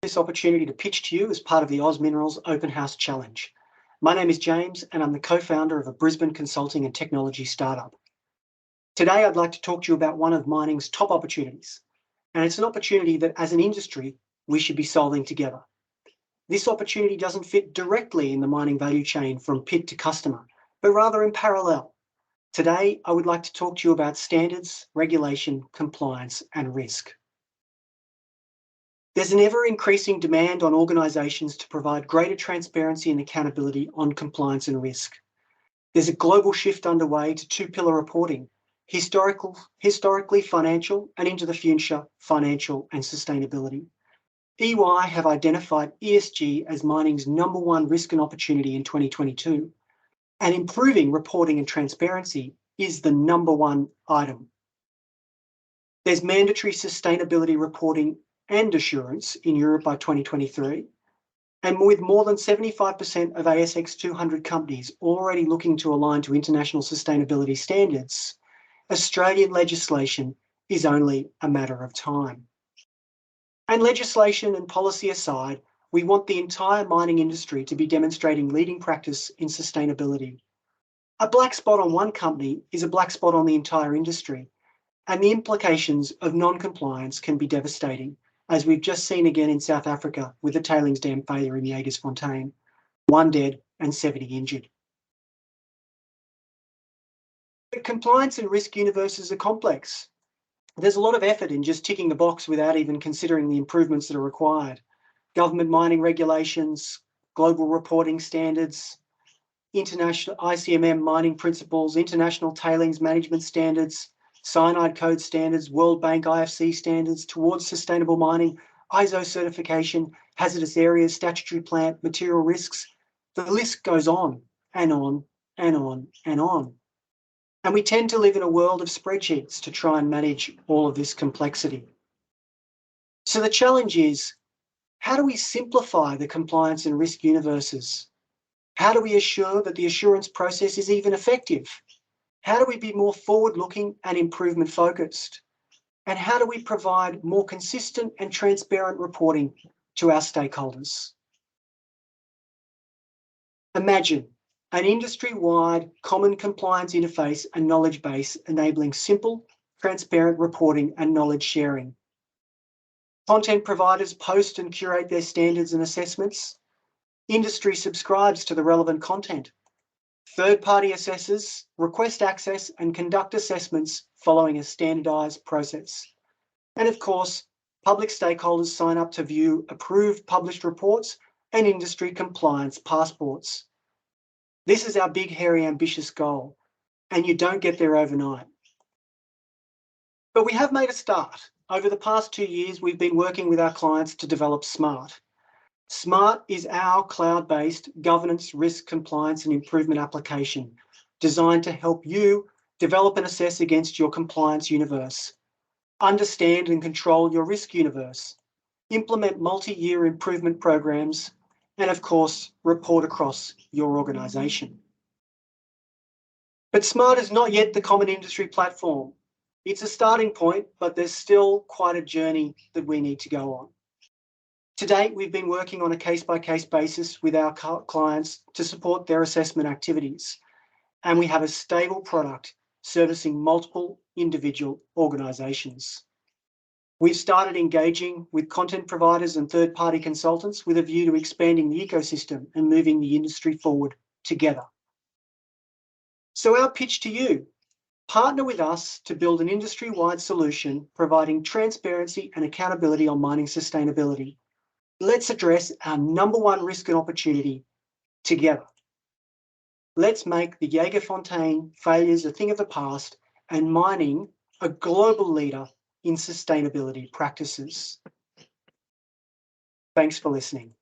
this opportunity to pitch to you as part of the Oz Minerals Open House Challenge. My name is James and I'm the co-founder of a Brisbane consulting and technology startup. Today I'd like to talk to you about one of mining's top opportunities, and it's an opportunity that as an industry we should be solving together. This opportunity doesn't fit directly in the mining value chain from pit to customer, but rather in parallel. Today I would like to talk to you about standards, regulation, compliance and risk. There's an ever-increasing demand on organisations to provide greater transparency and accountability on compliance and risk. There's a global shift underway to two-pillar reporting, historically financial and into the future financial and sustainability. EY have identified ESG as mining's #1 risk and opportunity in 2022, and improving reporting and transparency is the #1 item. There's mandatory sustainability reporting and assurance in Europe by 2023, and with more than 75% of ASX 200 companies already looking to align to international sustainability standards, Australian legislation is only a matter of time. And legislation and policy aside, we want the entire mining industry to be demonstrating leading practice in sustainability. A black spot on one company is a black spot on the entire industry, and the implications of non-compliance can be devastating, as we've just seen again in South Africa with the tailings dam failure in Jagersfontein, 1 dead and 70 injured. But compliance and risk universes are complex. There's a lot of effort in just ticking the box without even considering the improvements that are required. Government mining regulations, global reporting standards, international ICMM mining principles, international tailings management standards, cyanide code standards, World Bank IFC standards towards sustainable mining, ISO certification, hazardous areas, statutory plant, material risks. The list goes on and on and on and on. And we tend to live in a world of spreadsheets to try and manage all of this complexity. So the challenge is, how do we simplify the compliance and risk universes? How do we assure that the assurance process is even effective? How do we be more forward-looking and improvement-focused? And how do we provide more consistent and transparent reporting to our stakeholders? Imagine an industry-wide common compliance interface and knowledge base enabling simple, transparent reporting and knowledge sharing. Content providers post and curate their standards and assessments. Industry subscribes to the relevant content. Third-party assessors request access and conduct assessments following a standardised process. And of course, public stakeholders sign up to view approved published reports and industry compliance passports. This is our big, hairy, ambitious goal, and you don't get there overnight. But we have made a start. Over the past 2 years, we've been working with our clients to develop SMART. SMART is our cloud-based governance, risk, compliance and improvement application designed to help you develop and assess against your compliance universe, understand and control your risk universe, implement multi-year improvement programs, and of course, report across your organisation. But SMART is not yet the common industry platform. It's a starting point, but there's still quite a journey that we need to go on. To date, we've been working on a case-by-case basis with our clients to support their assessment activities, and we have a stable product servicing multiple individual organisations. We've started engaging with content providers and third-party consultants with a view to expanding the ecosystem and moving the industry forward together. So our pitch to you, partner with us to build an industry-wide solution providing transparency and accountability on mining sustainability. Let's address our #1 risk and opportunity together. Let's make the Jagersfontein failures a thing of the past and mining a global leader in sustainability practices. Thanks for listening.